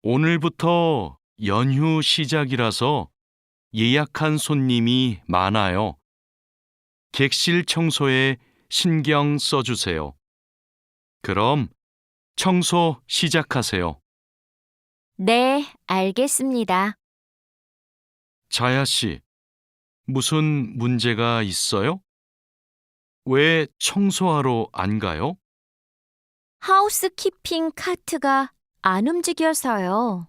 오늘부터 연휴 시작이라서 예약한 손님이 많아요. 객실 청소에 신경 써주세요. 그럼 청소 시작하세요. 네, 알겠습니다. 자야 씨, 무슨 문제가 있어요? 왜 청소하러 안 가요? 하우스키핑 카트가 안 움직여서요.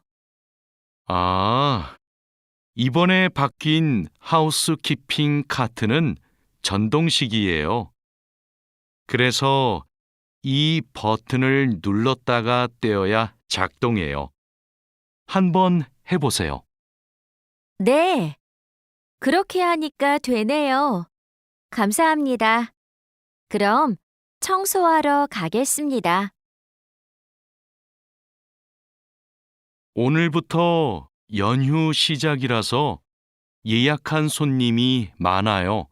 이번에 바뀐 하우스키핑 카트는 전동식이에요. 그래서 이 버튼을 눌렀다가 떼어야 작동해요. 한번 해보세요. 네, 그렇게 하니까 되네요. 감사합니다. 그럼 청소하러 가겠습니다. 오늘부터 연휴 시작이라서 예약한 손님이 많아요.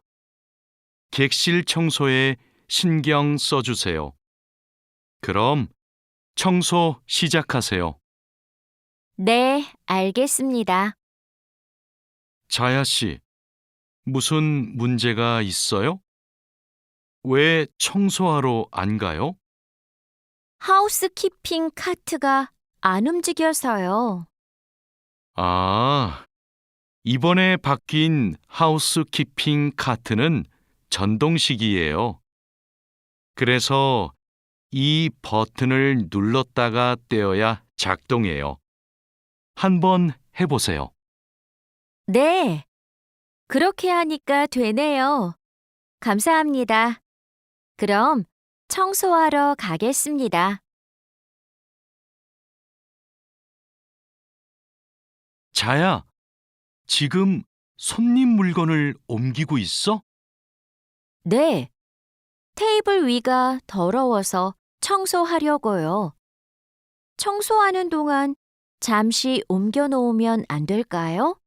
객실 청소에 신경 써주세요. 그럼 청소 시작하세요. 네, 알겠습니다. 자야 씨, 무슨 문제가 있어요? 왜 청소하러 안 가요? 하우스키핑 카트가 안 움직여서요. 이번에 바뀐 하우스키핑 카트는 전동식이에요. 그래서 이 버튼을 눌렀다가 떼어야 작동해요. 한번 해보세요. 네, 그렇게 하니까 되네요. 감사합니다. 그럼 청소하러 가겠습니다. 자야, 지금 손님 물건을 옮기고 있어? 네, 테이블 위가 더러워서 청소하려고요. 청소하는 동안 잠시 옮겨 놓으면 안 될까요?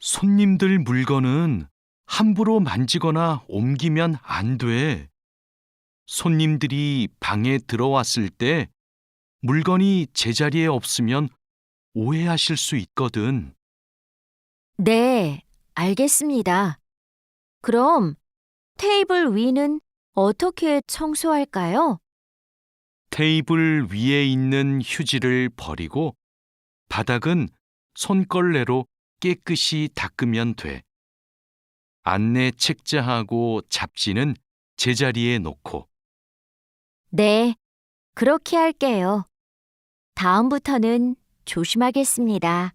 손님들 물건은 함부로 만지거나 옮기면 안 돼. 손님들이 방에 들어왔을 때 물건이 제자리에 없으면 오해하실 수 있거든. 네, 알겠습니다. 그럼 테이블 위는 어떻게 청소할까요? 테이블 위에 있는 휴지를 버리고 바닥은 손걸레로 깨끗이 닦으면 돼. 안내 책자하고 잡지는 제자리에 놓고. 네, 그렇게 할게요. 다음부터는 조심하겠습니다.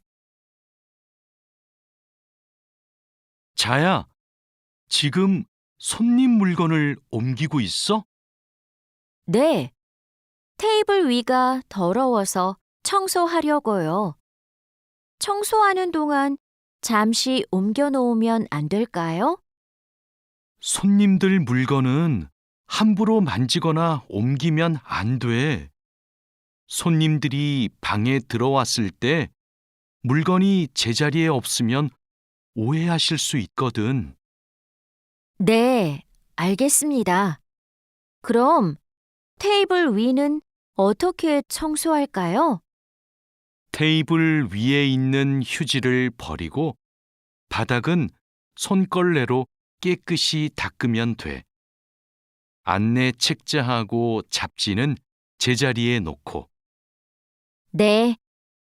자야, 지금 손님 물건을 옮기고 있어? 네, 테이블 위가 더러워서 청소하려고요. 청소하는 동안 잠시 옮겨 놓으면 안 될까요? 손님들 물건은 함부로 만지거나 옮기면 안 돼. 손님들이 방에 들어왔을 때 물건이 제자리에 없으면 오해하실 수 있거든. 네, 알겠습니다. 그럼 테이블 위는 어떻게 청소할까요? 테이블 위에 있는 휴지를 버리고 바닥은 손걸레로 깨끗이 닦으면 돼. 안내 책자하고 잡지는 제자리에 놓고. 네,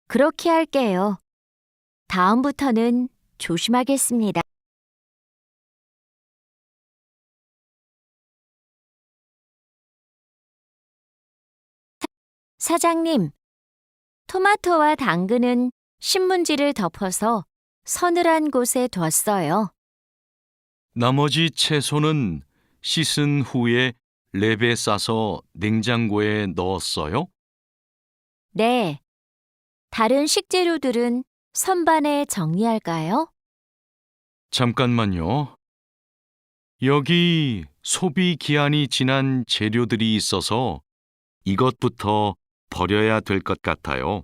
그렇게 할게요. 다음부터는 조심하겠습니다. 사장님, 토마토와 당근은 신문지를 덮어서 서늘한 곳에 뒀어요. 나머지 채소는 씻은 후에 랩에 싸서 냉장고에 넣었어요? 네, 다른 식재료들은 선반에 정리할까요? 잠깐만요. 여기 소비 기한이 지난 재료들이 있어서 이것부터 버려야 될 것 같아요.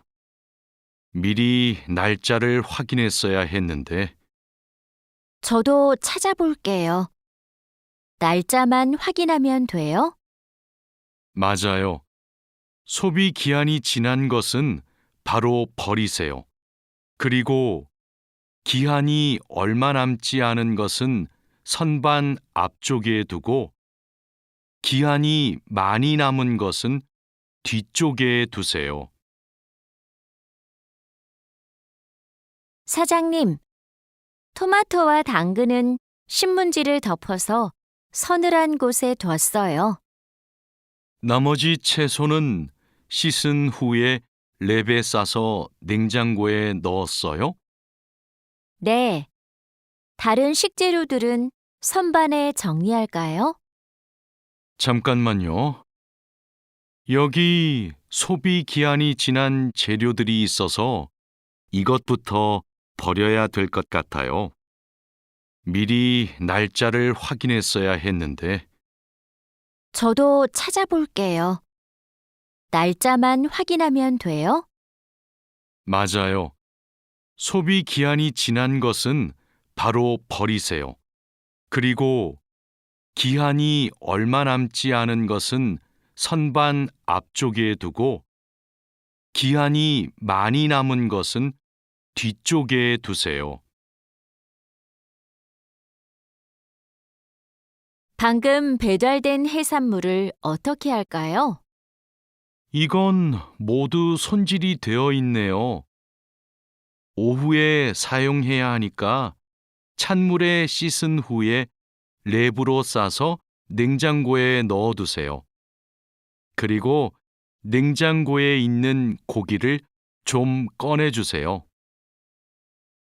미리 날짜를 확인했어야 했는데. 저도 찾아볼게요. 날짜만 확인하면 돼요? 맞아요. 소비 기한이 지난 것은 바로 버리세요. 그리고 기한이 얼마 남지 않은 것은 선반 앞쪽에 두고 기한이 많이 남은 것은 뒤쪽에 두세요. 사장님, 토마토와 당근은 신문지를 덮어서 서늘한 곳에 뒀어요. 나머지 채소는 씻은 후에 랩에 싸서 냉장고에 넣었어요? 네. 다른 식재료들은 선반에 정리할까요? 잠깐만요. 여기 소비 기한이 지난 재료들이 있어서 이것부터 버려야 될 것 같아요. 미리 날짜를 확인했어야 했는데, 저도 찾아볼게요. 날짜만 확인하면 돼요? 맞아요. 소비 기한이 지난 것은 바로 버리세요. 그리고 기한이 얼마 남지 않은 것은 선반 앞쪽에 두고 기한이 많이 남은 것은 뒤쪽에 두세요. 방금 배달된 해산물을 어떻게 할까요? 이건 모두 손질이 되어 있네요. 오후에 사용해야 하니까 찬물에 씻은 후에 랩으로 싸서 냉장고에 넣어두세요. 그리고 냉장고에 있는 고기를 좀 꺼내주세요.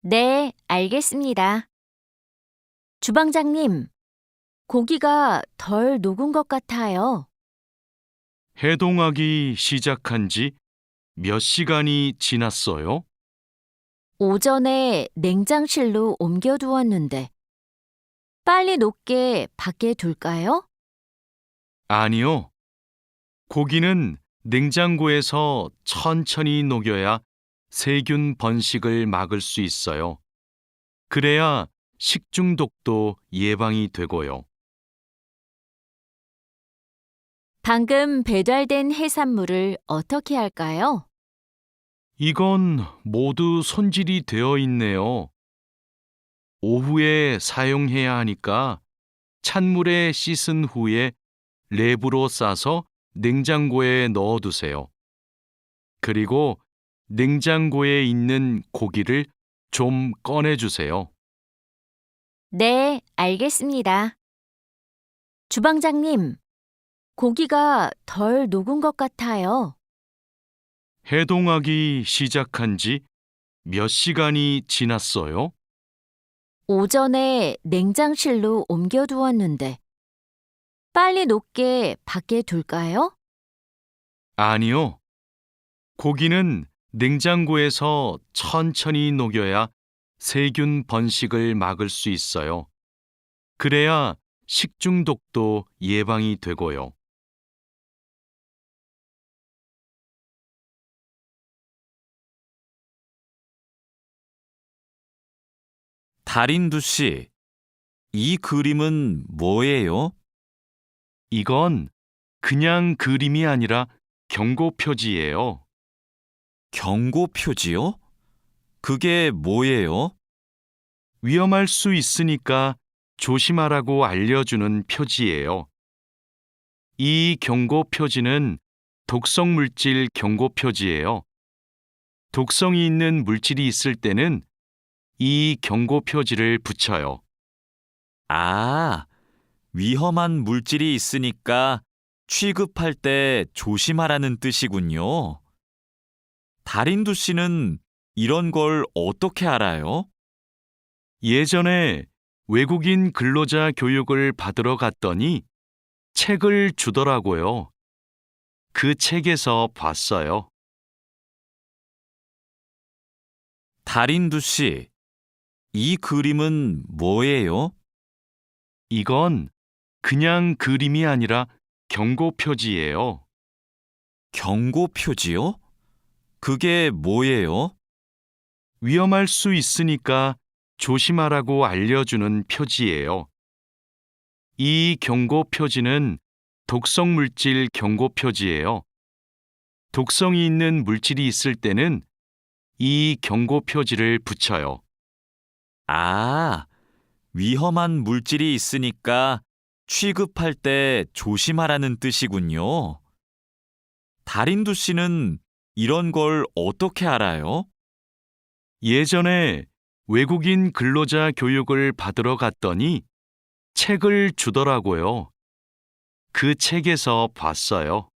네, 알겠습니다. 주방장님, 고기가 덜 녹은 것 같아요. 해동하기 시작한 지 몇 시간이 지났어요? 오전에 냉장실로 옮겨두었는데, 빨리 녹게 밖에 둘까요? 아니요. 고기는 냉장고에서 천천히 녹여야 세균 번식을 막을 수 있어요. 그래야 식중독도 예방이 되고요. 방금 배달된 해산물을 어떻게 할까요? 이건 모두 손질이 되어 있네요. 오후에 사용해야 하니까 찬물에 씻은 후에 랩으로 싸서 냉장고에 넣어두세요. 그리고 냉장고에 있는 고기를 좀 꺼내주세요. 네, 알겠습니다. 주방장님, 고기가 덜 녹은 것 같아요. 해동하기 시작한 지 몇 시간이 지났어요? 오전에 냉장실로 옮겨두었는데, 빨리 녹게 밖에 둘까요? 아니요. 고기는 냉장고에서 천천히 녹여야 세균 번식을 막을 수 있어요. 그래야 식중독도 예방이 되고요. 달인두 씨, 이 그림은 뭐예요? 이건 그냥 그림이 아니라 경고 표지예요. 경고 표지요? 그게 뭐예요? 위험할 수 있으니까 조심하라고 알려주는 표지예요. 이 경고 표지는 독성 물질 경고 표지예요. 독성이 있는 물질이 있을 때는 이 경고 표지를 붙여요. 아, 위험한 물질이 있으니까 취급할 때 조심하라는 뜻이군요. 달인두 씨는 이런 걸 어떻게 알아요? 예전에 외국인 근로자 교육을 받으러 갔더니 책을 주더라고요. 그 책에서 봤어요. 달인두 씨, 이 그림은 뭐예요? 이건 그냥 그림이 아니라 경고 표지예요. 경고 표지요? 그게 뭐예요? 위험할 수 있으니까 조심하라고 알려주는 표지예요. 이 경고 표지는 독성 물질 경고 표지예요. 독성이 있는 물질이 있을 때는 이 경고 표지를 붙여요. 아, 위험한 물질이 있으니까 취급할 때 조심하라는 뜻이군요. 다린두 씨는 이런 걸 어떻게 알아요? 예전에 외국인 근로자 교육을 받으러 갔더니 책을 주더라고요. 그 책에서 봤어요.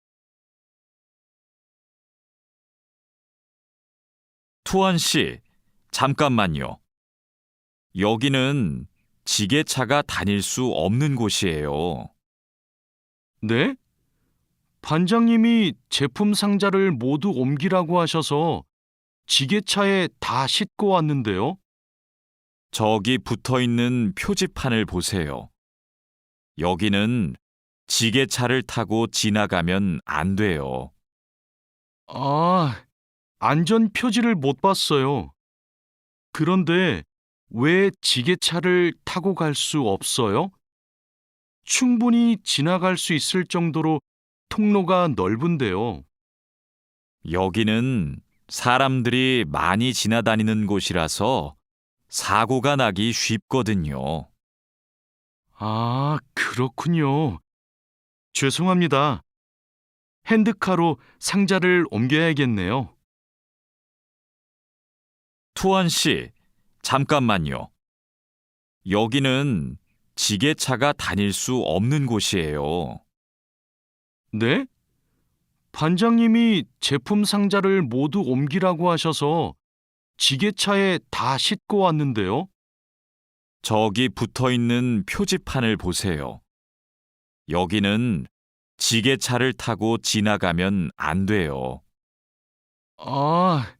투원 씨, 잠깐만요. 여기는 지게차가 다닐 수 없는 곳이에요. 네? 반장님이 제품 상자를 모두 옮기라고 하셔서 지게차에 다 싣고 왔는데요. 저기 붙어 있는 표지판을 보세요. 여기는 지게차를 타고 지나가면 안 돼요. 아, 안전 표지를 못 봤어요. 그런데 왜 지게차를 타고 갈 수 없어요? 충분히 지나갈 수 있을 정도로 통로가 넓은데요. 여기는 사람들이 많이 지나다니는 곳이라서 사고가 나기 쉽거든요. 아, 그렇군요. 죄송합니다. 핸드카로 상자를 옮겨야겠네요. 투원 씨, 잠깐만요. 여기는 지게차가 다닐 수 없는 곳이에요. 네? 반장님이 제품 상자를 모두 옮기라고 하셔서 지게차에 다 싣고 왔는데요. 저기 붙어 있는 표지판을 보세요. 여기는 지게차를 타고 지나가면 안 돼요. 아,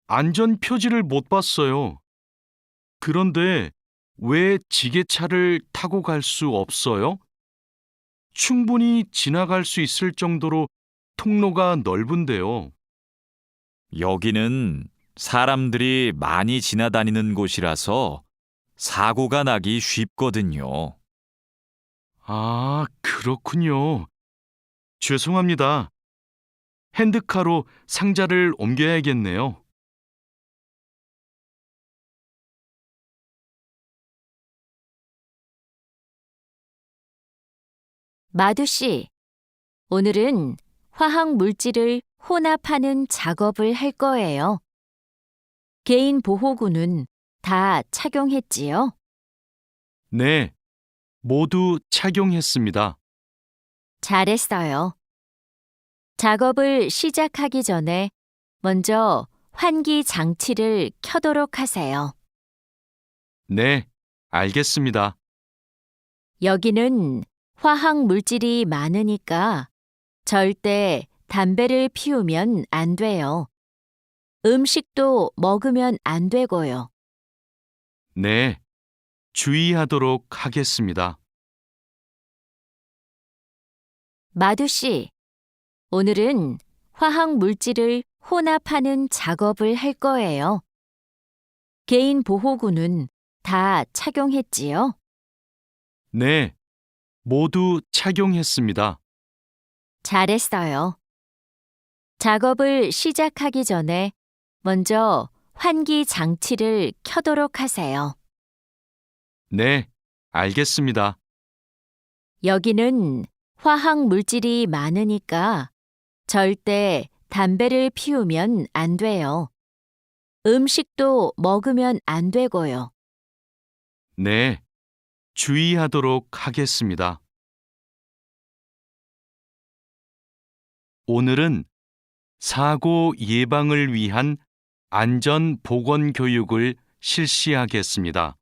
안전 표지를 못 봤어요. 그런데 왜 지게차를 타고 갈 수 없어요? 충분히 지나갈 수 있을 정도로 통로가 넓은데요. 여기는 사람들이 많이 지나다니는 곳이라서 사고가 나기 쉽거든요. 아, 그렇군요. 죄송합니다. 핸드카로 상자를 옮겨야겠네요. 마두 씨, 오늘은 화학 물질을 혼합하는 작업을 할 거예요. 개인 보호구는 다 착용했지요? 네, 모두 착용했습니다. 잘했어요. 작업을 시작하기 전에 먼저 환기 장치를 켜도록 하세요. 네, 알겠습니다. 여기는 화학 물질이 많으니까 절대 담배를 피우면 안 돼요. 음식도 먹으면 안 되고요. 네, 주의하도록 하겠습니다. 마두 씨, 오늘은 화학 물질을 혼합하는 작업을 할 거예요. 개인 보호구는 다 착용했지요? 네, 모두 착용했습니다. 잘했어요. 작업을 시작하기 전에 먼저 환기 장치를 켜도록 하세요. 네, 알겠습니다. 여기는 화학 물질이 많으니까 절대 담배를 피우면 안 돼요. 음식도 먹으면 안 되고요. 네, 주의하도록 하겠습니다. 오늘은 사고 예방을 위한 안전 보건 교육을 실시하겠습니다.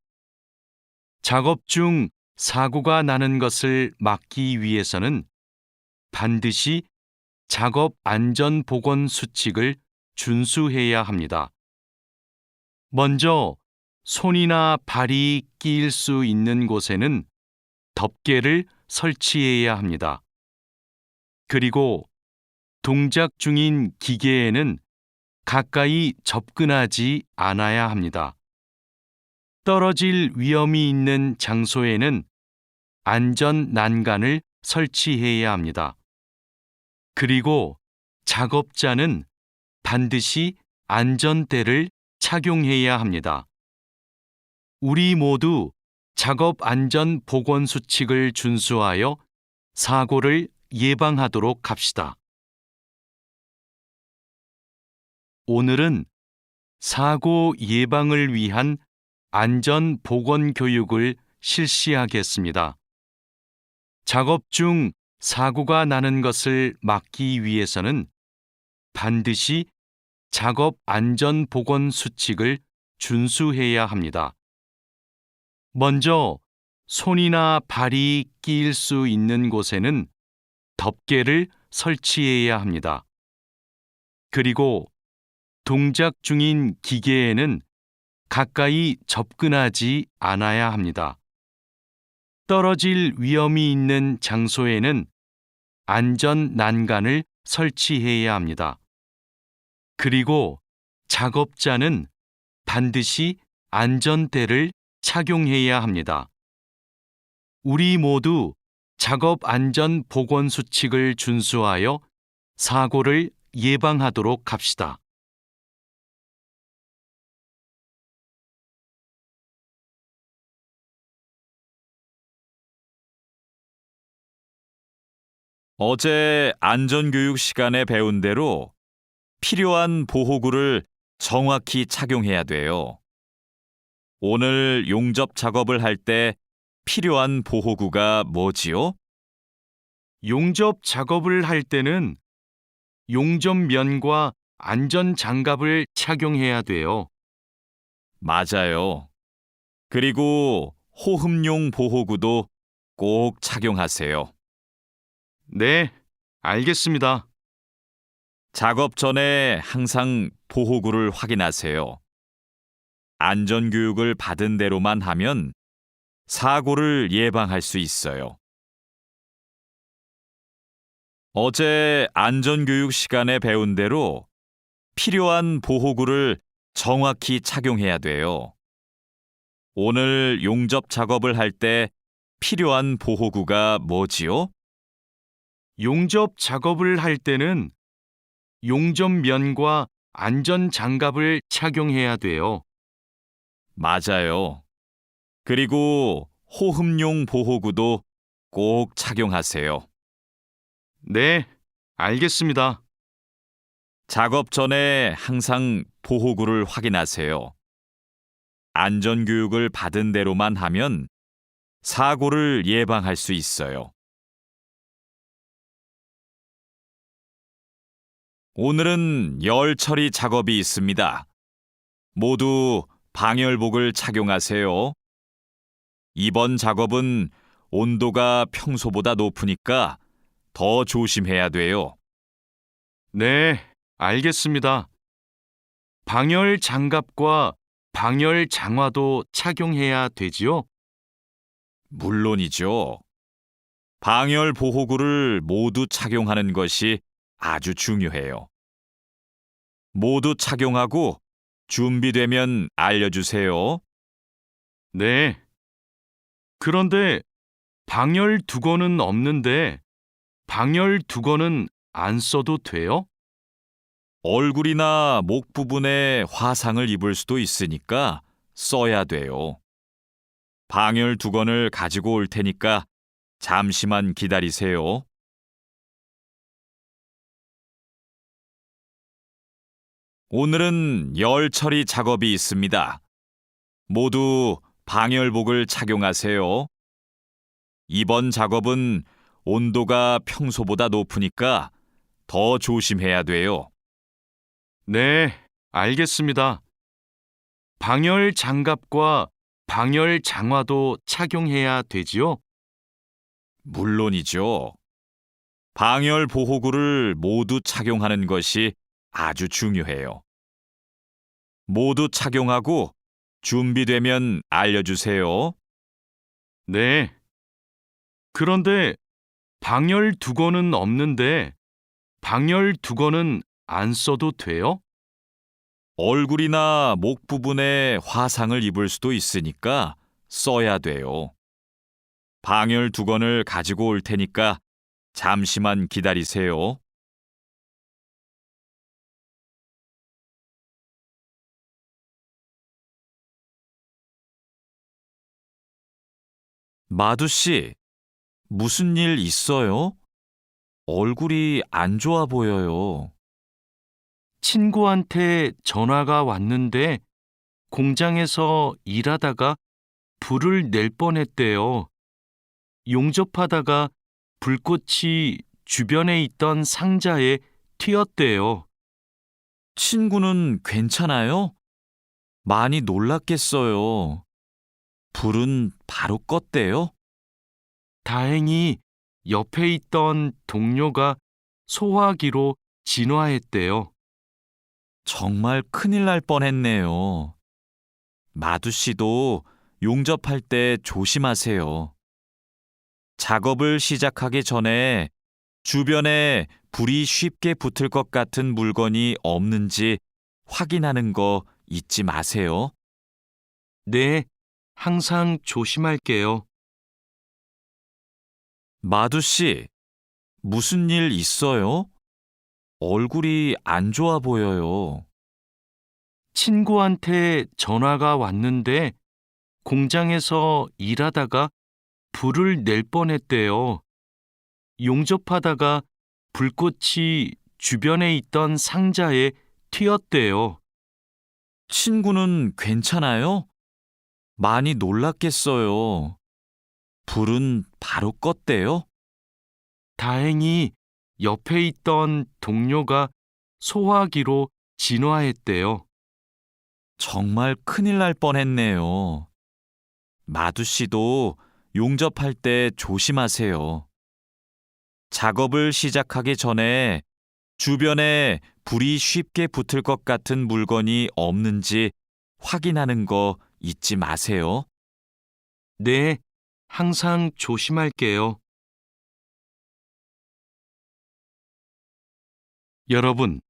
작업 중 사고가 나는 것을 막기 위해서는 반드시 작업 안전 보건 수칙을 준수해야 합니다. 먼저 손이나 발이 끼일 수 있는 곳에는 덮개를 설치해야 합니다. 그리고 동작 중인 기계에는 가까이 접근하지 않아야 합니다. 떨어질 위험이 있는 장소에는 안전 난간을 설치해야 합니다. 그리고 작업자는 반드시 안전대를 착용해야 합니다. 우리 모두 작업 안전 보건 수칙을 준수하여 사고를 예방하도록 합시다. 오늘은 사고 예방을 위한 안전 보건 교육을 실시하겠습니다. 작업 중 사고가 나는 것을 막기 위해서는 반드시 작업 안전 보건 수칙을 준수해야 합니다. 먼저 손이나 발이 끼일 수 있는 곳에는 덮개를 설치해야 합니다. 그리고 동작 중인 기계에는 가까이 접근하지 않아야 합니다. 떨어질 위험이 있는 장소에는 안전 난간을 설치해야 합니다. 그리고 작업자는 반드시 안전대를 착용해야 합니다. 우리 모두 작업 안전 보건 수칙을 준수하여 사고를 예방하도록 합시다. 어제 안전교육 시간에 배운 대로 필요한 보호구를 정확히 착용해야 돼요. 오늘 용접 작업을 할 때 필요한 보호구가 뭐지요? 용접 작업을 할 때는 용접면과 안전 장갑을 착용해야 돼요. 맞아요. 그리고 호흡용 보호구도 꼭 착용하세요. 네, 알겠습니다. 작업 전에 항상 보호구를 확인하세요. 안전교육을 받은 대로만 하면 사고를 예방할 수 있어요. 어제 안전교육 시간에 배운 대로 필요한 보호구를 정확히 착용해야 돼요. 오늘 용접 작업을 할 때 필요한 보호구가 뭐지요? 용접 작업을 할 때는 용접면과 안전 장갑을 착용해야 돼요. 맞아요. 그리고 호흡용 보호구도 꼭 착용하세요. 네, 알겠습니다. 작업 전에 항상 보호구를 확인하세요. 안전교육을 받은 대로만 하면 사고를 예방할 수 있어요. 오늘은 열 처리 작업이 있습니다. 모두 방열복을 착용하세요. 이번 작업은 온도가 평소보다 높으니까 더 조심해야 돼요. 네, 알겠습니다. 방열 장갑과 방열 장화도 착용해야 되지요? 물론이죠. 방열 보호구를 모두 착용하는 것이 아주 중요해요. 모두 착용하고 준비되면 알려주세요. 네. 그런데 방열 두건은 없는데 방열 두건은 안 써도 돼요? 얼굴이나 목 부분에 화상을 입을 수도 있으니까 써야 돼요. 방열 두건을 가지고 올 테니까 잠시만 기다리세요. 오늘은 열 처리 작업이 있습니다. 모두 방열복을 착용하세요. 이번 작업은 온도가 평소보다 높으니까 더 조심해야 돼요. 네, 알겠습니다. 방열 장갑과 방열 장화도 착용해야 되지요? 물론이죠. 방열 보호구를 모두 착용하는 것이 아주 중요해요. 모두 착용하고 준비되면 알려주세요. 네. 그런데 방열 두건은 없는데 방열 두건은 안 써도 돼요? 얼굴이나 목 부분에 화상을 입을 수도 있으니까 써야 돼요. 방열 두건을 가지고 올 테니까 잠시만 기다리세요. 마두 씨, 무슨 일 있어요? 얼굴이 안 좋아 보여요. 친구한테 전화가 왔는데 공장에서 일하다가 불을 낼 뻔했대요. 용접하다가 불꽃이 주변에 있던 상자에 튀었대요. 친구는 괜찮아요? 많이 놀랐겠어요. 불은 바로 껐대요? 다행히 옆에 있던 동료가 소화기로 진화했대요. 정말 큰일 날 뻔했네요. 마두 씨도 용접할 때 조심하세요. 작업을 시작하기 전에 주변에 불이 쉽게 붙을 것 같은 물건이 없는지 확인하는 거 잊지 마세요. 네, 항상 조심할게요. 마두 씨, 무슨 일 있어요? 얼굴이 안 좋아 보여요. 친구한테 전화가 왔는데 공장에서 일하다가 불을 낼 뻔했대요. 용접하다가 불꽃이 주변에 있던 상자에 튀었대요. 친구는 괜찮아요? 많이 놀랐겠어요. 불은 바로 껐대요? 다행히 옆에 있던 동료가 소화기로 진화했대요. 정말 큰일 날 뻔했네요. 마두 씨도 용접할 때 조심하세요. 작업을 시작하기 전에 주변에 불이 쉽게 붙을 것 같은 물건이 없는지 확인하는 거 잊지 마세요. 네, 항상 조심할게요. 여러분,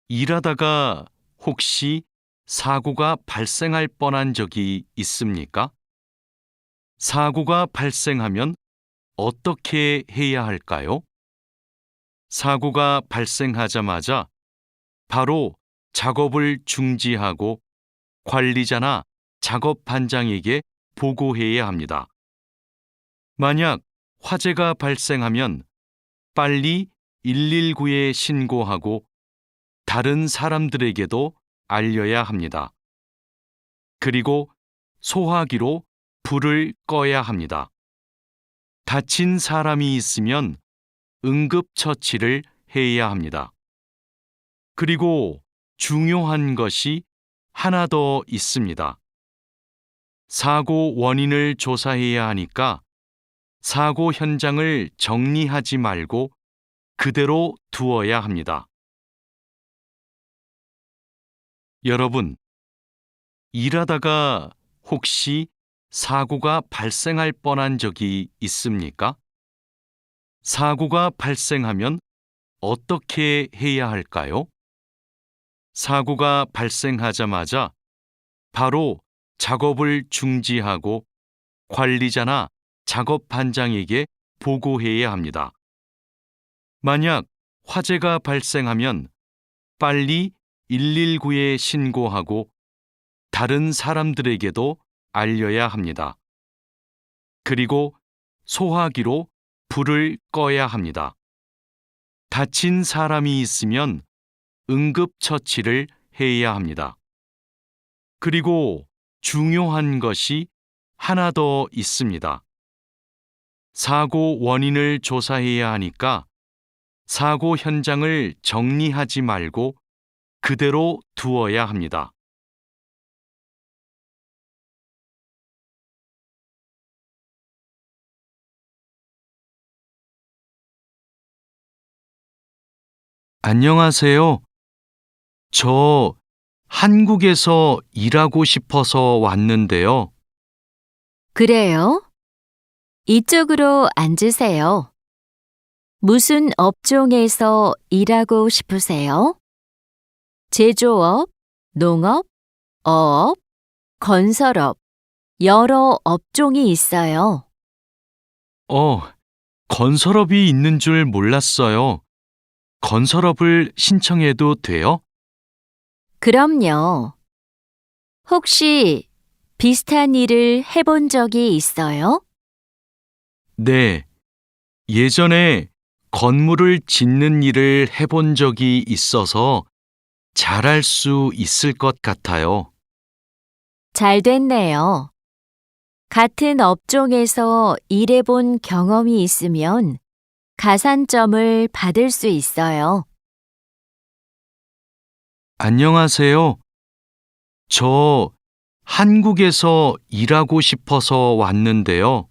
일하다가 혹시 사고가 발생할 뻔한 적이 있습니까? 사고가 발생하면 어떻게 해야 할까요? 사고가 발생하자마자 바로 작업을 중지하고 관리자나 작업 반장에게 보고해야 합니다. 만약 화재가 발생하면 빨리 119에 신고하고 다른 사람들에게도 알려야 합니다. 그리고 소화기로 불을 꺼야 합니다. 다친 사람이 있으면 응급처치를 해야 합니다. 그리고 중요한 것이 하나 더 있습니다. 사고 원인을 조사해야 하니까 사고 현장을 정리하지 말고 그대로 두어야 합니다. 여러분, 일하다가 혹시 사고가 발생할 뻔한 적이 있습니까? 사고가 발생하면 어떻게 해야 할까요? 사고가 발생하자마자 바로 작업을 중지하고 관리자나 작업 반장에게 보고해야 합니다. 만약 화재가 발생하면 빨리 119에 신고하고 다른 사람들에게도 알려야 합니다. 그리고 소화기로 불을 꺼야 합니다. 다친 사람이 있으면 응급처치를 해야 합니다. 그리고 중요한 것이 하나 더 있습니다. 사고 원인을 조사해야 하니까 사고 현장을 정리하지 말고 그대로 두어야 합니다. 안녕하세요. 저 한국에서 일하고 싶어서 왔는데요. 그래요? 이쪽으로 앉으세요. 무슨 업종에서 일하고 싶으세요? 제조업, 농업, 어업, 건설업, 여러 업종이 있어요. 건설업이 있는 줄 몰랐어요. 건설업을 신청해도 돼요? 그럼요. 혹시 비슷한 일을 해본 적이 있어요? 네, 예전에 건물을 짓는 일을 해본 적이 있어서 잘할 수 있을 것 같아요. 잘 됐네요. 같은 업종에서 일해본 경험이 있으면 가산점을 받을 수 있어요. 안녕하세요. 저 한국에서 일하고 싶어서 왔는데요.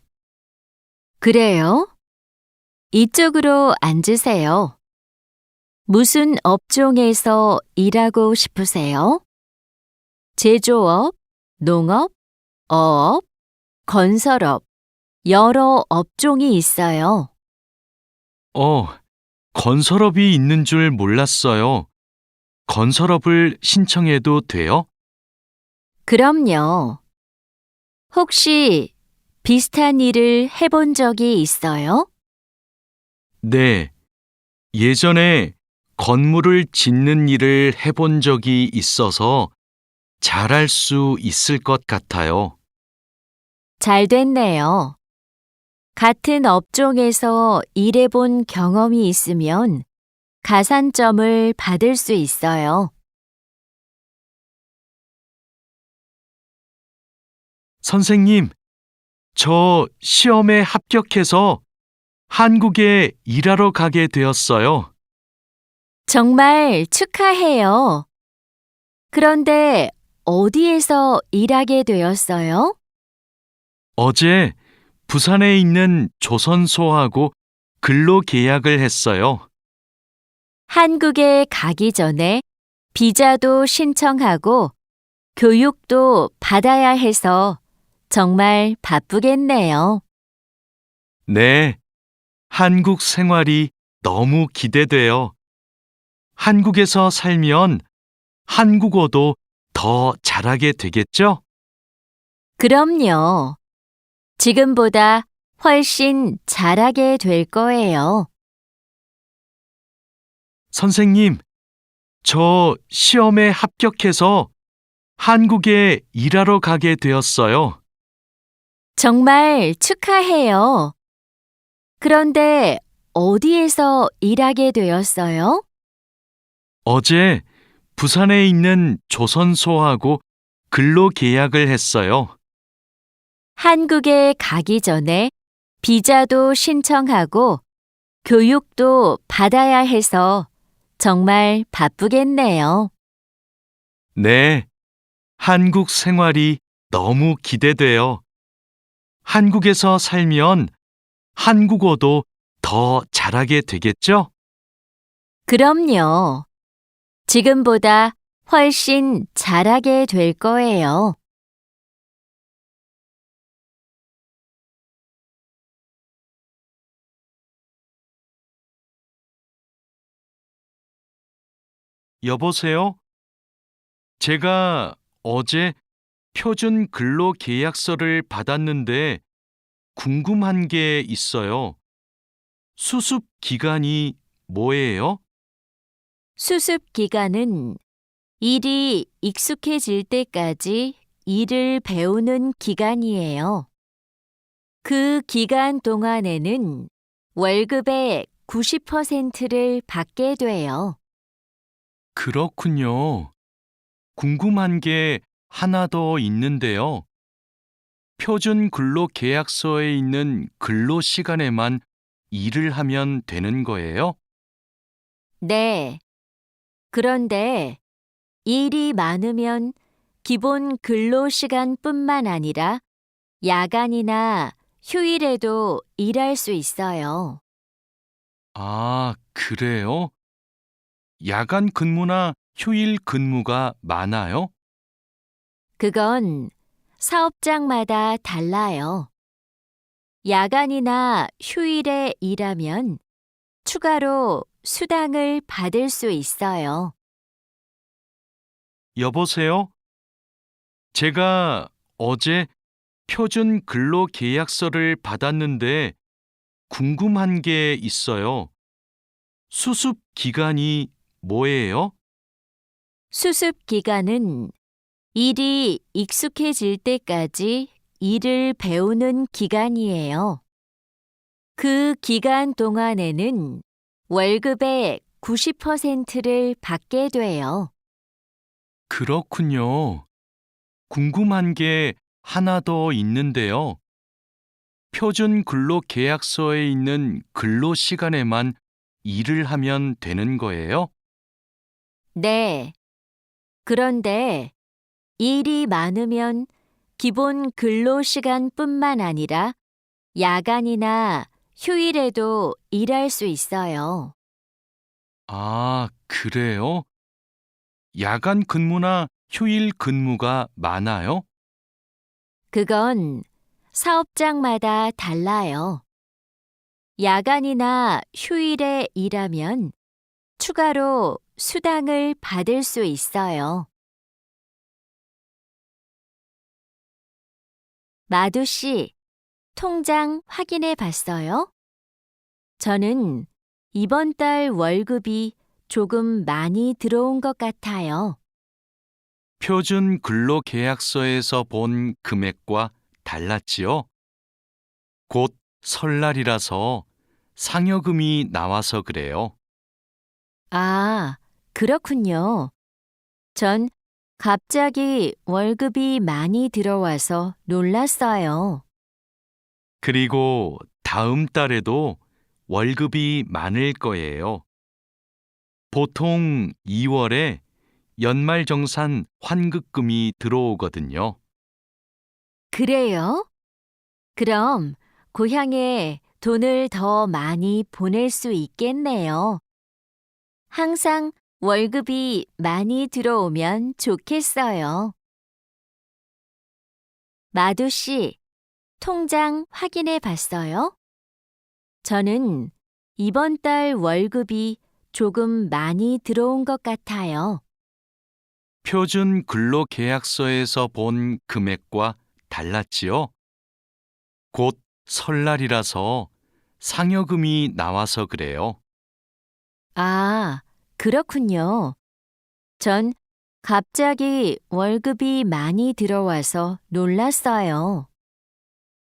그래요? 이쪽으로 앉으세요. 무슨 업종에서 일하고 싶으세요? 제조업, 농업, 어업, 건설업, 여러 업종이 있어요. 건설업이 있는 줄 몰랐어요. 건설업을 신청해도 돼요? 그럼요. 혹시 비슷한 일을 해본 적이 있어요? 네, 예전에 건물을 짓는 일을 해본 적이 있어서 잘할 수 있을 것 같아요. 잘 됐네요. 같은 업종에서 일해본 경험이 있으면 가산점을 받을 수 있어요. 선생님, 저 시험에 합격해서 한국에 일하러 가게 되었어요. 정말 축하해요. 그런데 어디에서 일하게 되었어요? 어제 부산에 있는 조선소하고 근로 계약을 했어요. 한국에 가기 전에 비자도 신청하고 교육도 받아야 해서 정말 바쁘겠네요. 네, 한국 생활이 너무 기대돼요. 한국에서 살면 한국어도 더 잘하게 되겠죠? 그럼요. 지금보다 훨씬 잘하게 될 거예요. 선생님, 저 시험에 합격해서 한국에 일하러 가게 되었어요. 정말 축하해요. 그런데 어디에서 일하게 되었어요? 어제 부산에 있는 조선소하고 근로 계약을 했어요. 한국에 가기 전에 비자도 신청하고 교육도 받아야 해서 정말 바쁘겠네요. 네, 한국 생활이 너무 기대돼요. 한국에서 살면 한국어도 더 잘하게 되겠죠? 그럼요. 지금보다 훨씬 잘하게 될 거예요. 여보세요? 제가 어제 표준 근로 계약서를 받았는데 궁금한 게 있어요. 수습 기간이 뭐예요? 수습 기간은 일이 익숙해질 때까지 일을 배우는 기간이에요. 그 기간 동안에는 월급의 90%를 받게 돼요. 그렇군요. 궁금한 게 하나 더 있는데요. 표준 근로 계약서에 있는 근로 시간에만 일을 하면 되는 거예요? 네. 그런데 일이 많으면 기본 근로 시간뿐만 아니라 야간이나 휴일에도 일할 수 있어요. 아, 그래요? 야간 근무나 휴일 근무가 많아요? 그건 사업장마다 달라요. 야간이나 휴일에 일하면 추가로 수당을 받을 수 있어요. 여보세요? 제가 어제 표준 근로 계약서를 받았는데 궁금한 게 있어요. 수습 기간이 뭐예요? 수습 기간은 일이 익숙해질 때까지 일을 배우는 기간이에요. 그 기간 동안에는 월급의 90%를 받게 돼요. 그렇군요. 궁금한 게 하나 더 있는데요. 표준 근로 계약서에 있는 근로 시간에만 일을 하면 되는 거예요? 네. 그런데 일이 많으면 기본 근로 시간뿐만 아니라 야간이나 휴일에도 일할 수 있어요. 아, 그래요? 야간 근무나 휴일 근무가 많아요? 그건 사업장마다 달라요. 야간이나 휴일에 일하면 추가로 수당을 받을 수 있어요. 마두 씨, 통장 확인해 봤어요? 저는 이번 달 월급이 조금 많이 들어온 것 같아요. 표준 근로 계약서에서 본 금액과 달랐지요? 곧 설날이라서 상여금이 나와서 그래요. 아, 그렇군요. 전 갑자기 월급이 많이 들어와서 놀랐어요. 그리고 다음 달에도 월급이 많을 거예요. 보통 2월에 연말정산 환급금이 들어오거든요. 그래요? 그럼 고향에 돈을 더 많이 보낼 수 있겠네요. 항상 월급이 많이 들어오면 좋겠어요. 마두 씨, 통장 확인해 봤어요? 저는 이번 달 월급이 조금 많이 들어온 것 같아요. 표준 근로 계약서에서 본 금액과 달랐지요? 곧 설날이라서 상여금이 나와서 그래요. 아, 그렇군요. 전 갑자기 월급이 많이 들어와서 놀랐어요.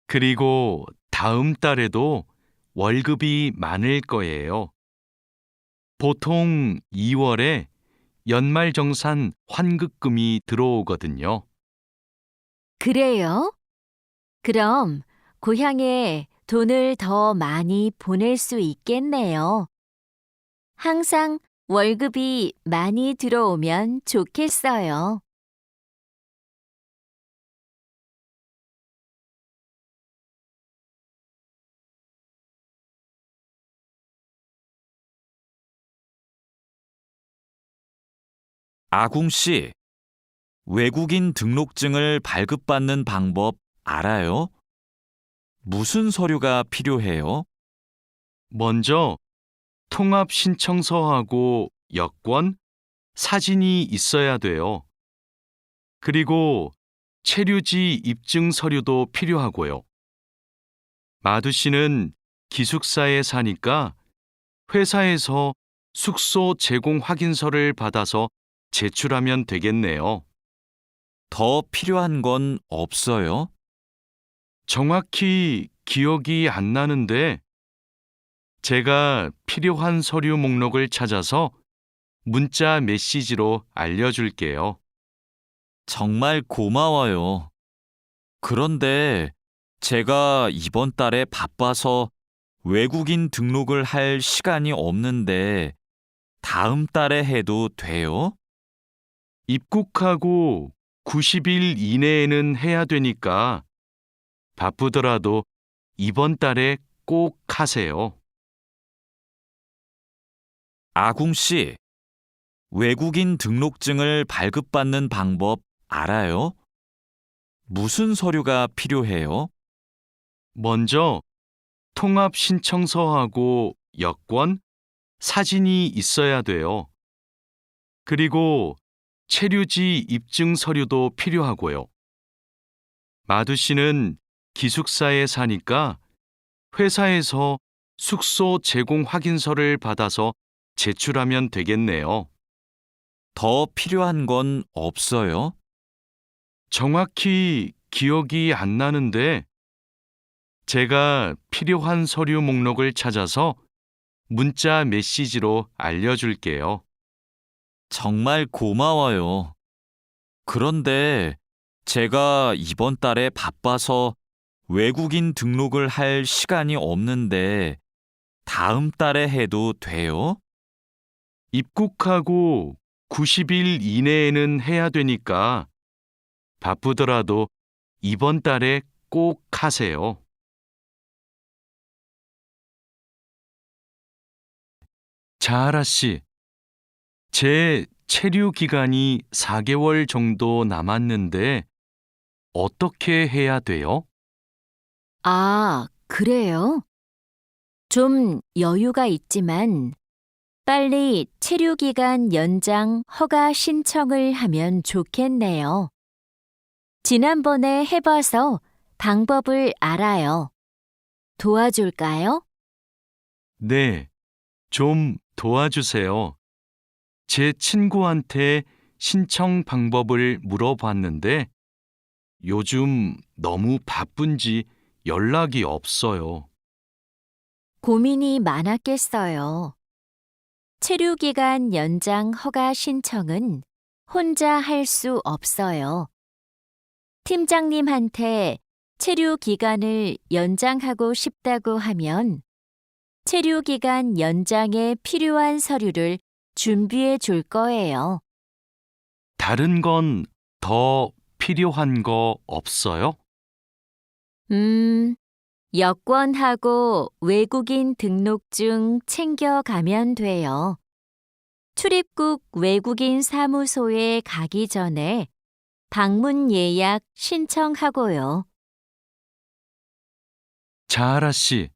그리고 다음 달에도 월급이 많을 거예요. 보통 2월에 연말정산 환급금이 들어오거든요. 그래요? 그럼 고향에 돈을 더 많이 보낼 수 있겠네요. 항상 월급이 많이 들어오면 좋겠어요. 아궁 씨, 외국인 등록증을 발급받는 방법 알아요? 무슨 서류가 필요해요? 먼저 통합 신청서하고 여권, 사진이 있어야 돼요. 그리고 체류지 입증 서류도 필요하고요. 마두 씨는 기숙사에 사니까 회사에서 숙소 제공 확인서를 받아서 제출하면 되겠네요. 더 필요한 건 없어요? 정확히 기억이 안 나는데 제가 필요한 서류 목록을 찾아서 문자 메시지로 알려줄게요. 정말 고마워요. 그런데 제가 이번 달에 바빠서 외국인 등록을 할 시간이 없는데 다음 달에 해도 돼요? 입국하고 90일 이내에는 해야 되니까 바쁘더라도 이번 달에 꼭 하세요. 아궁 씨, 외국인 등록증을 발급받는 방법 알아요? 무슨 서류가 필요해요? 먼저 통합 신청서하고 여권, 사진이 있어야 돼요. 그리고 체류지 입증 서류도 필요하고요. 마두 씨는 기숙사에 사니까 회사에서 숙소 제공 확인서를 받아서 제출하면 되겠네요. 더 필요한 건 없어요? 정확히 기억이 안 나는데 제가 필요한 서류 목록을 찾아서 문자 메시지로 알려줄게요. 정말 고마워요. 그런데 제가 이번 달에 바빠서 외국인 등록을 할 시간이 없는데 다음 달에 해도 돼요? 입국하고 90일 이내에는 해야 되니까 바쁘더라도 이번 달에 꼭 하세요. 자하라 씨, 제 체류 기간이 4개월 정도 남았는데 어떻게 해야 돼요? 아, 그래요? 좀 여유가 있지만 빨리 체류 기간 연장 허가 신청을 하면 좋겠네요. 지난번에 해봐서 방법을 알아요. 도와줄까요? 네, 좀 도와주세요. 제 친구한테 신청 방법을 물어봤는데 요즘 너무 바쁜지 연락이 없어요. 고민이 많았겠어요. 체류 기간 연장 허가 신청은 혼자 할 수 없어요. 팀장님한테 체류 기간을 연장하고 싶다고 하면 체류 기간 연장에 필요한 서류를 준비해 줄 거예요. 다른 건 더 필요한 거 없어요? 여권하고 외국인 등록증 챙겨가면 돼요. 출입국 외국인 사무소에 가기 전에 방문 예약 신청하고요. 자하라 씨,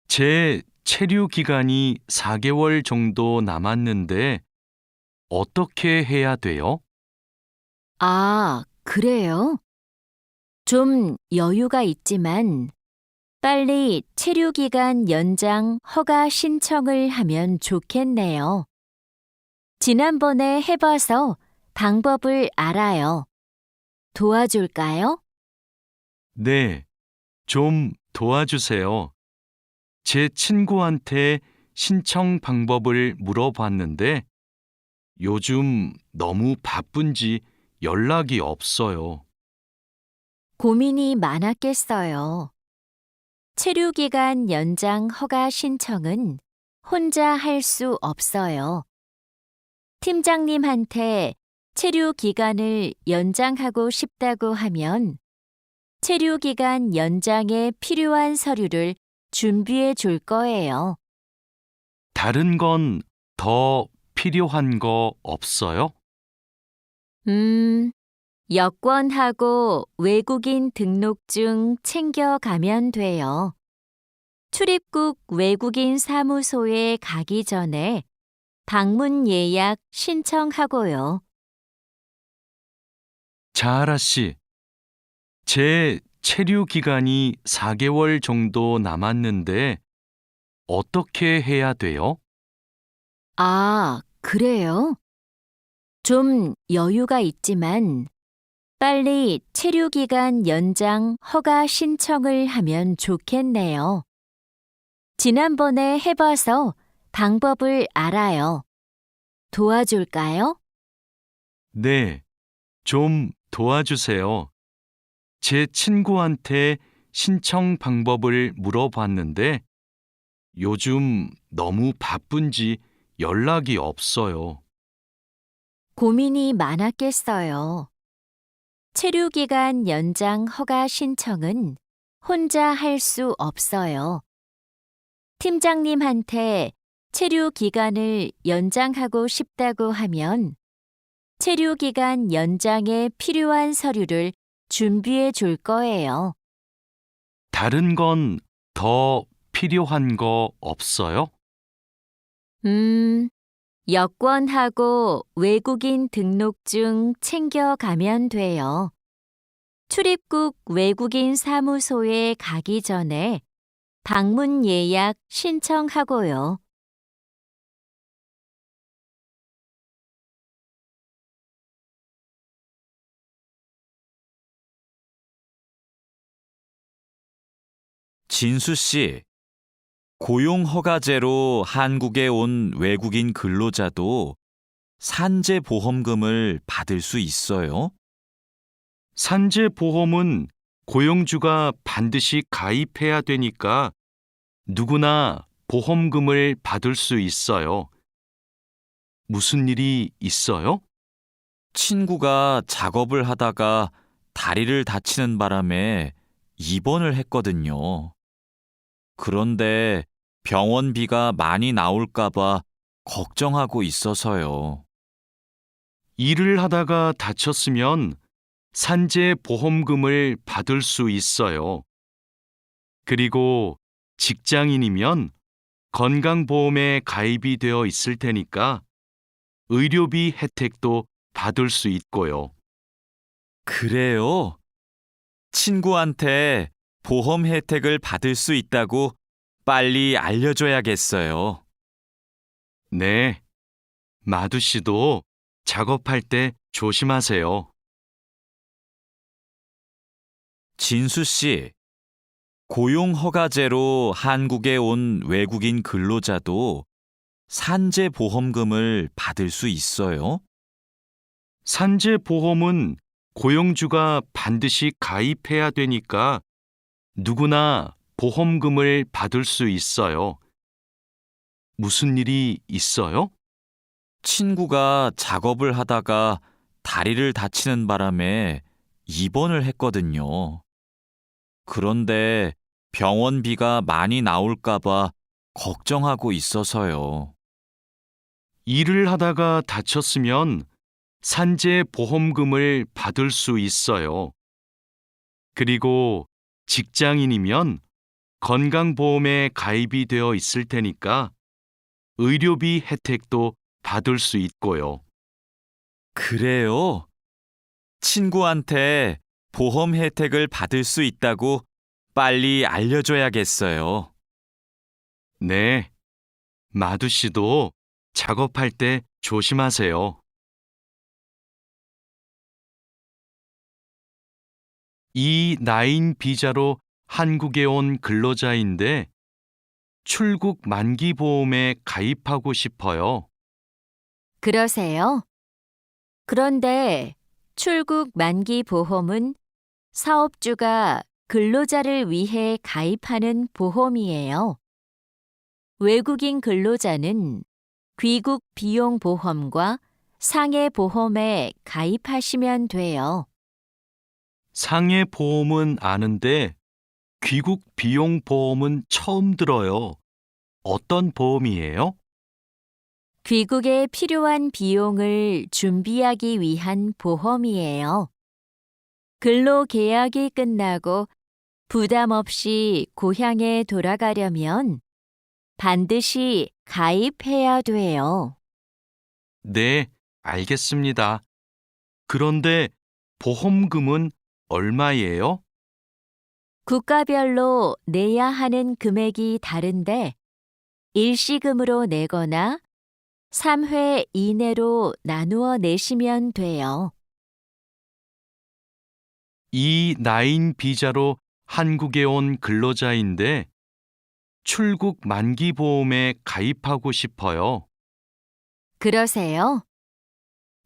제 체류 기간이 4개월 정도 남았는데 어떻게 해야 돼요? 아, 그래요? 좀 여유가 있지만 빨리 체류 기간 연장 허가 신청을 하면 좋겠네요. 지난번에 해봐서 방법을 알아요. 도와줄까요? 네, 좀 도와주세요. 제 친구한테 신청 방법을 물어봤는데 요즘 너무 바쁜지 연락이 없어요. 고민이 많았겠어요. 체류 기간 연장 허가 신청은 혼자 할 수 없어요. 팀장님한테 체류 기간을 연장하고 싶다고 하면 체류 기간 연장에 필요한 서류를 준비해 줄 거예요. 다른 건 더 필요한 거 없어요? 여권하고 외국인 등록증 챙겨가면 돼요. 출입국 외국인 사무소에 가기 전에 방문 예약 신청하고요. 자하라 씨, 제 체류 기간이 4개월 정도 남았는데 어떻게 해야 돼요? 아, 그래요? 좀 여유가 있지만 빨리 체류 기간 연장 허가 신청을 하면 좋겠네요. 지난번에 해봐서 방법을 알아요. 도와줄까요? 네, 좀 도와주세요. 제 친구한테 신청 방법을 물어봤는데 요즘 너무 바쁜지 연락이 없어요. 고민이 많았겠어요. 체류 기간 연장 허가 신청은 혼자 할 수 없어요. 팀장님한테 체류 기간을 연장하고 싶다고 하면 체류 기간 연장에 필요한 서류를 준비해 줄 거예요. 다른 건 더 필요한 거 없어요? 여권하고 외국인 등록증 챙겨가면 돼요. 출입국 외국인 사무소에 가기 전에 방문 예약 신청하고요. 진수 씨, 고용허가제로 한국에 온 외국인 근로자도 산재보험금을 받을 수 있어요? 산재보험은 고용주가 반드시 가입해야 되니까 누구나 보험금을 받을 수 있어요. 무슨 일이 있어요? 친구가 작업을 하다가 다리를 다치는 바람에 입원을 했거든요. 그런데 병원비가 많이 나올까봐 걱정하고 있어서요. 일을 하다가 다쳤으면 산재보험금을 받을 수 있어요. 그리고 직장인이면 건강보험에 가입이 되어 있을 테니까 의료비 혜택도 받을 수 있고요. 그래요? 친구한테 보험 혜택을 받을 수 있다고 빨리 알려줘야겠어요. 네, 마두 씨도 작업할 때 조심하세요. 진수 씨, 고용허가제로 한국에 온 외국인 근로자도 산재보험금을 받을 수 있어요? 산재보험은 고용주가 반드시 가입해야 되니까 누구나 보험금을 받을 수 있어요. 무슨 일이 있어요? 친구가 작업을 하다가 다리를 다치는 바람에 입원을 했거든요. 그런데 병원비가 많이 나올까봐 걱정하고 있어서요. 일을 하다가 다쳤으면 산재보험금을 받을 수 있어요. 그리고 직장인이면 건강보험에 가입이 되어 있을 테니까 의료비 혜택도 받을 수 있고요. 그래요? 친구한테 보험 혜택을 받을 수 있다고 빨리 알려줘야겠어요. 네, 마두 씨도 작업할 때 조심하세요. E9 비자로 한국에 온 근로자인데 출국 만기 보험에 가입하고 싶어요. 그러세요? 그런데 출국 만기 보험은 사업주가 근로자를 위해 가입하는 보험이에요. 외국인 근로자는 귀국 비용 보험과 상해 보험에 가입하시면 돼요. 상해 보험은 아는데 귀국 비용 보험은 처음 들어요. 어떤 보험이에요? 귀국에 필요한 비용을 준비하기 위한 보험이에요. 근로 계약이 끝나고 부담 없이 고향에 돌아가려면 반드시 가입해야 돼요. 네, 알겠습니다. 그런데 보험금은 얼마예요? 국가별로 내야 하는 금액이 다른데 일시금으로 내거나 3회 이내로 나누어 내시면 돼요. E9 비자로 한국에 온 근로자인데 출국 만기 보험에 가입하고 싶어요. 그러세요?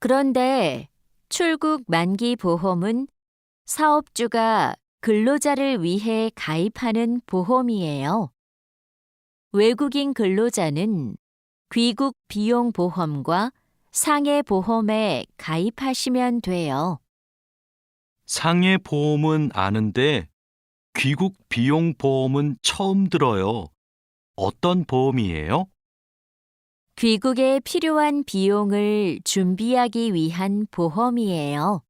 그런데 출국 만기 보험은 사업주가 근로자를 위해 가입하는 보험이에요. 외국인 근로자는 귀국 비용 보험과 상해 보험에 가입하시면 돼요. 상해 보험은 아는데 귀국 비용 보험은 처음 들어요. 어떤 보험이에요? 귀국에 필요한 비용을 준비하기 위한 보험이에요.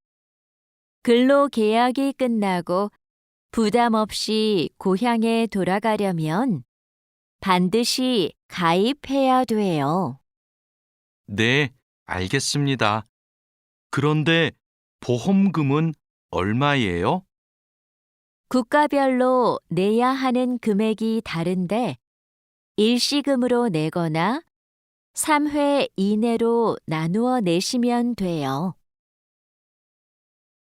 근로 계약이 끝나고 부담 없이 고향에 돌아가려면 반드시 가입해야 돼요. 네, 알겠습니다. 그런데 보험금은 얼마예요? 국가별로 내야 하는 금액이 다른데 일시금으로 내거나 3회 이내로 나누어 내시면 돼요.